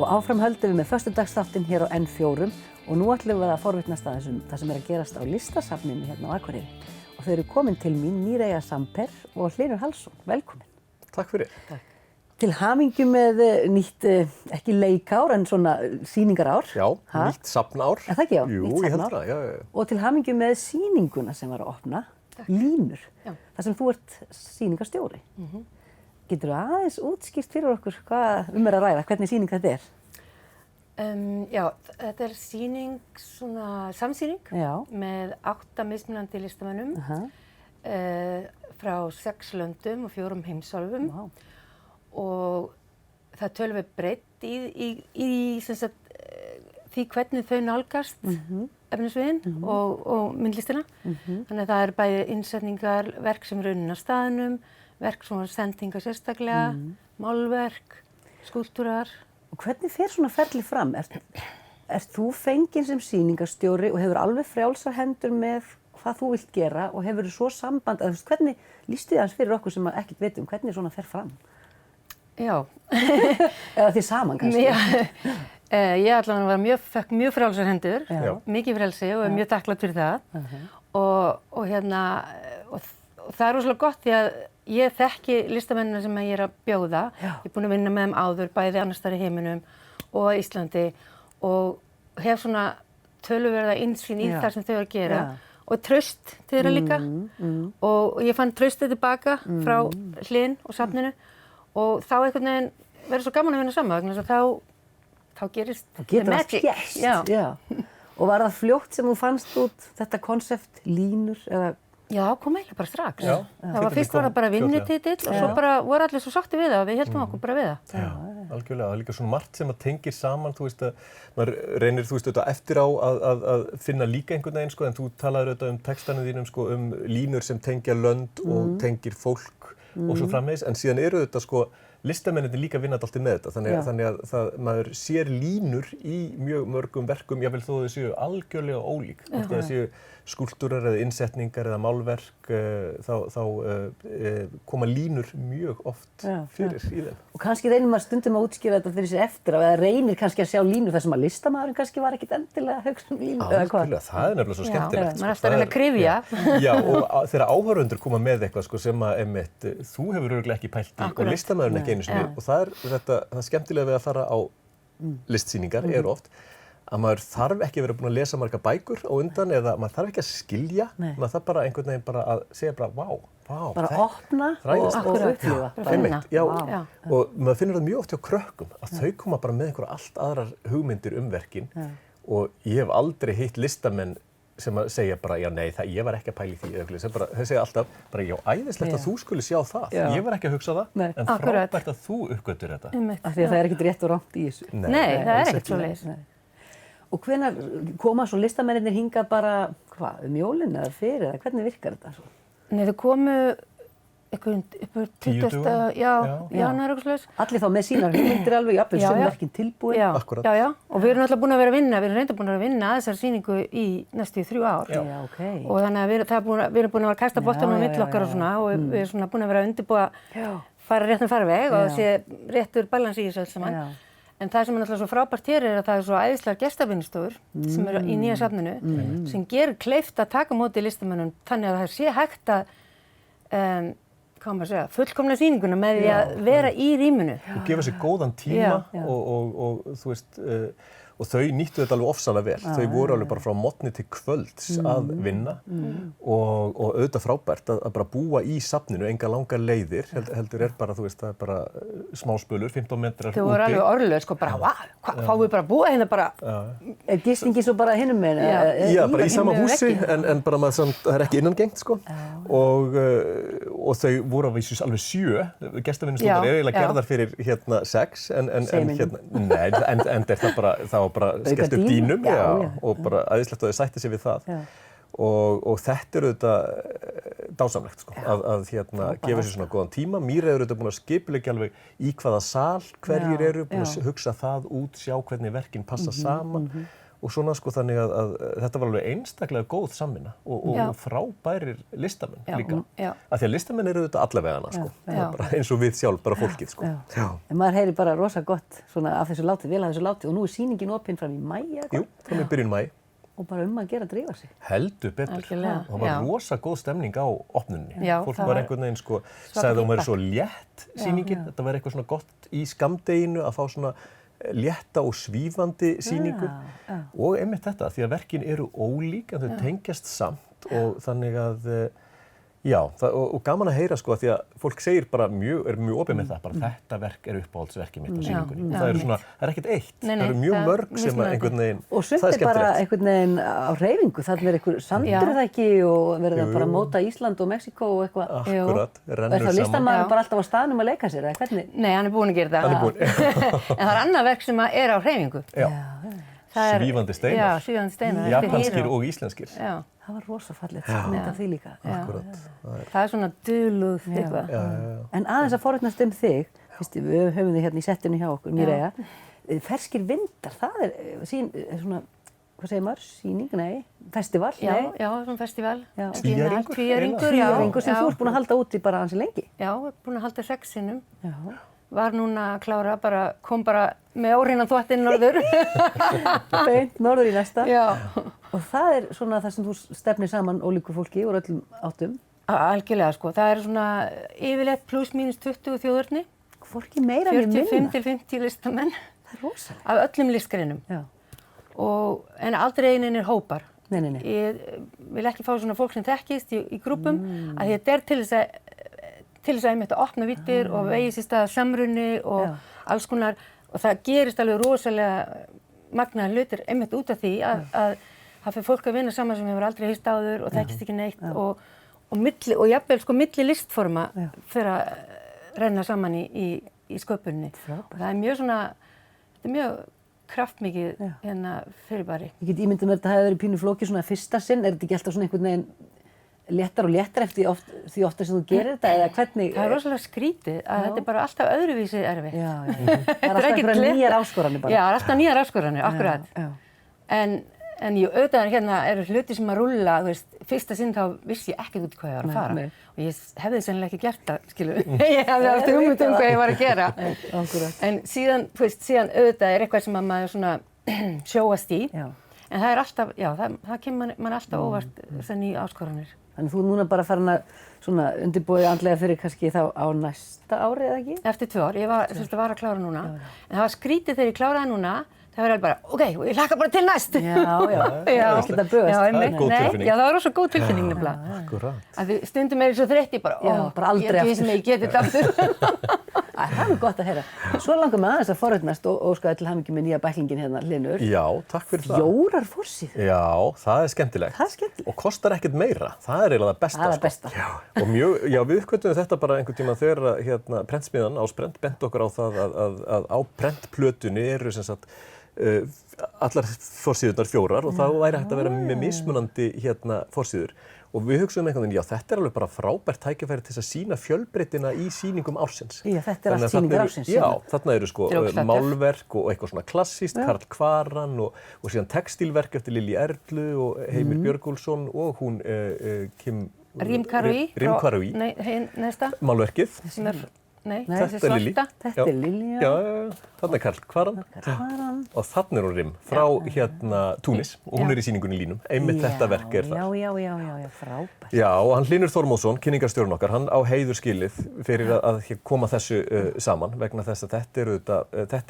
áfram höldum við með föstudagsþáttinn hér á N4 og nú ætlum við að forvitnast aðeins það sem að gerast á listasafninu hérna á Akureyri. Og þau eru komin til mín Míreia Samper og Hlynur Hallsson. Velkomin. Takk fyrir. Takk. Til hamingju með nýtt, ekki leikár en svona sýningarár. Já, nýtt safnár. Er það ekki, já? Jú, ég held það, já. Og til hamingju með sýninguna sem var að opna, Línur, þar sem þú ert sýningarstjóri. Getur þú aðeins útskýrt fyrir okkur hvað er að ræða, hvernig sýning þetta er? Já, þetta er sýning, svona samsýning með 8 mismunandi listamönnum frá 6 löndum og 4 heimsálfum. Og það töluvert breytt í sem sagt, því hvernig þau nálgast efnisviðin og myndlistina. Þannig að það er bæði innsetningar, verk sem eru unnin á staðnum, verk sem eru sendingar sérstaklega, málverk, skúlptúrar. Og hvernig fer svona ferli fram? Ert þú fenginn sem sýningarstjóri og hefur alveg frjálsar hendur með hvað þú vilt gera og hefur svo samband, hvernig lýstu þið aðeins fyrir okkur sem ekkert veitum, hvernig svona fer fram? Já. Eða þið saman kannski? Ég allavega fekk mjög frjálsar hendur, mikið frelsi og er mjög þakklát fyrir það. Og það er rosalega gott því að ég þekki listamennina sem ég er að bjóða. Ég er búin að vinna með þeim áður, bæði annars staðar í heiminum og á Íslandi og hef svona töluverða innsýn í það sem þau eru að gera. Og traust til þeirra líka. Og ég fann traustið tilbaka frá Hlyn og safninu. Og þá einhvern veginn verður svo gaman að vinna saman vegna þess að þá gerist the magic. Já. Og var það fljótt sem þú fannst út þetta konsept Línur eða? Já, kom eiginlega bara strax. Það var fyrst var það bara vinnutitill og svo bara voru allir svo sátti við það og við héldum okkur bara við það. Já, algjörlega. Það er líka svona margt sem að tengir saman, þú veist að maður reynir, þú veist, auðvitað eftir á að finna líka einhvern veginn, sko, en þú talaður auðvitað textanu þínum, sko, línur sem tengja lönd og tengir fólk og svo framvegis, en síðan eru auðvitað, sko, listamennirnir líka vinna alltaf með þetta, þannig að maður sér línur í mjög mörgum verkum, jáfnvel þó þau séu algjörlega ólík, hvort það séu skúlptúrar eða innsetningar eða málverk, þá koma línur mjög oft fyrir í þeim. Og kannski reynir maður stundum að útskýra þetta fyrir sér eftir á, eða reynir kannski að sjá línur þar sem að listamaðurinn kannski var ekkit endilega að hugsa línur, eða hvað? Algjörlega, það er nefnilega svo skemmtilegt. Maður er að reyna að kryfja. Já, og þegar áhorfendur koma með eitthvað, sko, sem að einmitt, þú hefur örugglega ekki pælt í og listamaðurinn ekki einu sinni, og það er það skemmtilega við að fara á listsýningar oft, að maður þarf ekki að vera búinn að lesa margar bækur á undan eða maður þarf ekki að skilja, maður þarf bara einhvern veginn bara að segja bara vá, bara opna og upplifa. Já, og maður finnur það mjög oft hjá krökkum að þau koma bara með einhverja allt aðrar hugmyndir um verkin og ég hef aldrei hitt listamenn sem að segja bara, já nei, ég var ekki að pæla í því, sem bara, þeir segja alltaf, bara já, æðislegt að þú skuli sjá það, ég var ekki að hugsa það, en frábært að þú uppgötur þetta. Af því að það er ekkert rétt og rangt í þessu. Nei, það er ekkert svoleiðis. Og hvenær koma svo listamennirnir hingað bara, jólin eða fyrir, eða hvernig virkar þetta svo? Nei, þau komu upp 20. janúar eitthvað svoleiðis. Allir þá með sínar hugmyndir alveg, jafnvel sem verkin tilbúin. Já, og við erum alltaf búin að vera að vinna, við erum reynda búin að vinna að þessari sýningu í næstu 3 ár. Já, ok. Og þannig að við erum búin að vera að kasta boltanum á milli okkar og svona, og við erum svona búin að vera að undirbúa fara réttan farveg og sé réttur balans í þessu öll saman. En það sem er náttúrulega svo frábært hér er að það er svo æðislegar gestavinnustofur sem eru í nýja safninu sem gerir kleift að taka á móti listamönnum þannig að það sé hægt að fullkomna sýninguna með því að vera í rýminu. Og gefa sér góðan tíma og þú veist, og þau nýttu þetta alveg ofsalega vel. Þau voru alveg bara frá morgni til kvölds að vinna og auðvitað frábært að bara búa í safninu enga langar leiðir, heldur bara, þú veist, það er bara smáspölur, 15 metrar úti. Þau voru alveg orðlaus, sko, bara, fáum við bara að búa hérna bara? Er gistingin svo bara hinum megin? Já, bara í sama húsi, en bara það er ekki innangengt, sko. Og þau voru alveg 7, gestavinnustofur eru eiginlega gerðar fyrir 6, en það var bara skellt upp dýnum og bara æðislegt að þau sætti sig við það. Og þetta er auðvitað dásamlegt, sko, að gefa sér svona góðan tíma. Míreia er auðvitað búin að skipuleggja alveg í hvaða sal hverjir eru, búin að hugsa það út, sjá hvernig verkin passa saman og svona sko þannig að þetta var alveg einstaklega góð samvinna og frábærir listamenn líka. Af því að listamenn eru auðvitað allavegana sko. Bara eins og við sjálf, bara fólkið sko. En maður heyrir bara rosa gott svona af þessu láti, vel af þessu láti og nú sýningin opin fram í maí eða hvað? Jú, fram í byrjun maí. Og bara að gera að drífa sig. Heldur betur. Algjörlega. Og það var rosa góð stemning á opnunni. Já, fólk var einhvern veginn sko, sagði að það væri svo létt sýningin. Þetta var eitthvað svona gott í skammdeginu að fá svona létta og svífandi sýningu. Og einmitt þetta, því að verkin eru ólík en þau tengjast samt og þannig að já, og gaman að heyra sko að því að fólk segir bara er mjög opið með það, bara þetta verk uppáhaldsverkið mitt á sýningunni. Og það eru svona, það er ekkert eitt, það eru mjög mörg sem að einhvern veginn, og sumt bara einhvern veginn á hreyfingu, það er einhver sandur það ekki og verður það bara að móta Ísland og Mexíkó og eitthvað. Akkurat, rennur saman. Og þá listamaður bara alltaf á staðnum að leika sér, eða hvernig? Nei, hann er búinn að gera það. En það er annað verk sem er á hreyfingu. Svífandi steinar. Já, svífandi steinar. Japanskir og íslenskir. Það var rosa fallegt mynd af því líka. Akkurat. Það er svona dulúð eitthvað. En aðeins að forvitnast þig, við höfum þig hérna í settinu hjá okkur, Míreia, ferskir vindar, það er svona, hvað segir maður, sýning, nei, festival, nei? Já, svona festival. Tvíæringur. Tvíæringur sem þú ert búin að halda úti bara ansi lengi. Já, búin að halda 6 sinnum. Var núna að klára, kom bara með óhreinan þvottinn norður. Beint norður í næsta. Já. Og það er svona það sem þú stefnir saman ólíku fólki úr öllum áttum. Algjörlega sko, það er svona yfirleitt pluss mínus 20 þjóðurni. Hvorki meira en ég minna. 45 til 50 listamenn. Það er rosalega. Af öllum listgreinum. Já. En aldrei einir hópar. Nei. Ég vil ekki fá svona fólk sem þekkist í grúpum, að þetta er til þess að einmitt að opna vittir og vegi sér stað samrunni og alls konar, og það gerist alveg rosalega magnaðar hlutir einmitt út af því að það fyrir fólk að vinna saman sem hefur aldrei hist áður og þekkist ekki neitt og jafnvel sko milli listforma fyrir að renna saman í sköpunni. Og það er mjög svona, þetta er mjög kraftmikið fyrirbæri. Ég get ímyndað mér að þetta hefði verið pínu flókið svona fyrsta sinn, er þetta ekki alltaf svona einhvern veginn léttar og léttar eftir því ofta sem þú gerir þetta eða hvernig? Það er rosalega skrítið að þetta er bara alltaf öðruvísi erfitt. Já. Það er alltaf einhverja nýjar áskoranir bara. Já, það er alltaf nýjar áskoranir, akkurat. En auðvitað hérna eru hluti sem að rúlla, þú veist, fyrsta sinn þá vissi ég ekkert út í hvað ég var að fara. Og ég hefði sennilega ekki gert það, skilur. Ég hefði haft hugmynd hvað ég var að gera. En síðan, þú veist, auðvitað er eitthvað sem að maður svona sjóast í. En það er alltaf, það kemur mann alltaf óvart þessar nýju áskoranir. Þannig þú núna bara farin að svona undirbúið andlega fyrir kannski þá á næsta ári eða ekki? Eftir 2 ár, ég var að klára núna. En það var skrítið þegar ég kláraði núna, það var alveg bara, ok, ég hlakka bara til næst. Já, ekkert að bugast. Góð tilfinning. Já, það var rosa góð tilfinning nefnilega. Akkurat. Að stundum er ég svo þreytt, bara aldrei ég sem ég geti þetta aftur. Það er gott að heyra. Svo langar mig aðeins að forvitnast og óskaði til hamingju með nýja bæklingin hérna, Hlynur. Já, takk fyrir það. 4 forsíður. Já, það er skemmtilegt. Það er skemmtilegt. Og kostar ekkert meira. Það er eiginlega það besta. Það er það besta. Já. Og við uppgötvuðum þetta bara einhvern tíma þegar prentsmiðjan Ásprent benti okkur á það að á prentplötunni eru sem sagt allar forsíðurnar 4 og þá væri hægt að vera með mismunandi forsíður. Og við hugsaðum einhvern veginn, já þetta er alveg bara frábært tækifæri til að sýna fjölbreyttina í sýningum ársins. Já, þetta er allt sýningar ársins. Já, þarna eru sko málverk og eitthvað svona klassískt, Karl Kvaran og síðan textílverk eftir Lilju Erlu og Heimir Björgúlfsson og hún Kim Rim Karui. Nei, næsta. Málverkið. Þetta er Lilju. Þetta er Lilju. Já, þarna er Karl Kvaran. Og þarna er hún Rim frá Túnis og hún er í sýningunni Línum. Einmitt þetta verk er þar. Já, frábært. Já, og hann Hlynur Þormóðsson, kynningarstjórinn okkar, hann á heiðurskilið fyrir að koma þessu saman vegna þess að þetta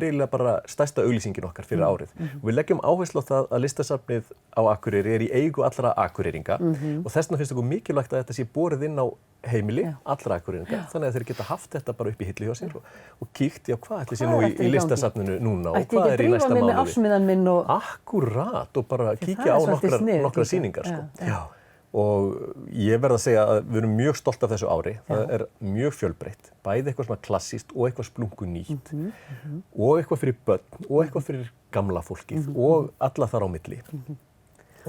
er eiginlega bara stærsta auglýsingin okkar fyrir árið. Og við leggjum áherslu á það að listasafnið á Akureyri er í eigu allra akureyringa og þess vegna finnst okkur mikilvægt að þetta sé borið inn á heimili allra akureyringa. Þannig að þeir geta haft þetta bara upp í hillu hjá sér og kíkt, já hvað ætli sé nú í listasafninu núna og hvað er í næsta mánuði. Ætti ekki að drífa mig með ársmiðan minn og... Akkúrat, og bara kíkja á nokkra sýningar sko. Já. Og ég verð að segja að við erum mjög stolt af þessu ári. Það er mjög fjölbreytt, bæði eitthvað svona klassískt og eitthvað splunkunýtt og eitthvað fyrir börn og eitthvað fyrir gamla fólkið og alla þar á milli.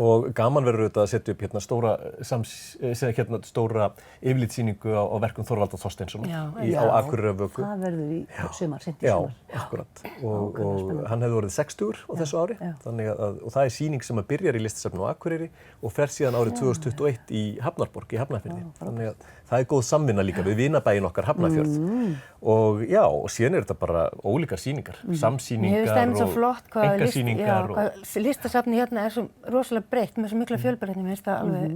Og gaman verður auðvitað að setja upp stóra yfirlitssýningu á verkum Þorvaldar Þorsteinssonar á Akureyrarvöku. Það verður í sumar, seint í Já, sumar. akkurat. Og hann hefði orðið 60 á þessu ári. Þannig og það er sýning sem byrjar í Listasafninu á Akureyri og fer síðan árið 2021 í Hafnarborg, í Hafnarfirði. Þannig að það er góð samvinna líka við vinabæinn okkar Hafnarfjörð. Og já, og síðan er þetta bara ólíkar sýningar, samsýningar og einkasýningar. Listasafni hérna er svo rosalega breytt með svo mikla fjölbreytni, mér finnst það alveg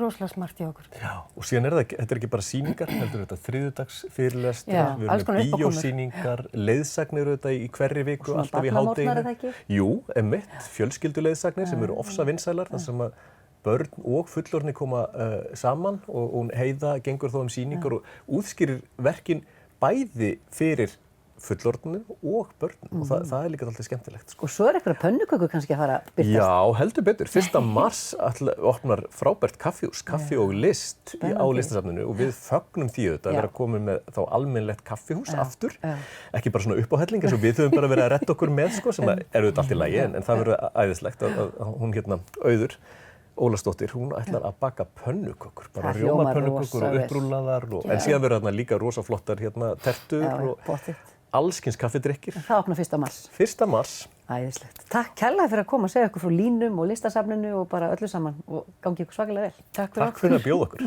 rosalega smart hjá okkur. Já, og síðan þetta er ekki bara sýningar, heldur þetta þriðjudags fyrirlestrar, við erum með bíósýningar, leiðsagnir auðvitað í hverri viku, alltaf í hádeginu. Jú, einmitt, fjölskylduleiðsagnir sem eru ofsa vinsælar, þar sem að börn og fullorðnir koma saman og hún Heiða gengur þó sýningar og útskýrir verkin bæði fyrir fullorðnum og börnum og það er líka alltaf skemmtilegt. Og svo er eitthvað pönnukökur kannski að fara að birtast. Já, heldur betur. 1. mars opnar frábært kaffihús, kaffi og list á Listasafninu og við fögnum því auðvitað að vera komin með þá almennilegt kaffihús aftur. Ekki bara svona uppáhelling eins og við höfum bara verið að redda okkur með sem er auðvitað allt í lagi en það verður æðislegt að hún Auður Ólafsdóttir, hún ætlar að baka pönnukökur, bara rjómapönnukökur og upprúllaðar en síðan verður þarna líka rosa flottar tertur og allskyns kaffidrykkir. Það opnar 1. mars. 1. mars. Æðislegt. Takk kærlega fyrir að koma að segja okkur frá línum og Listasafninu og bara öllu saman og gangi ykkur svakalega vel. Takk fyrir að bjóða okkur.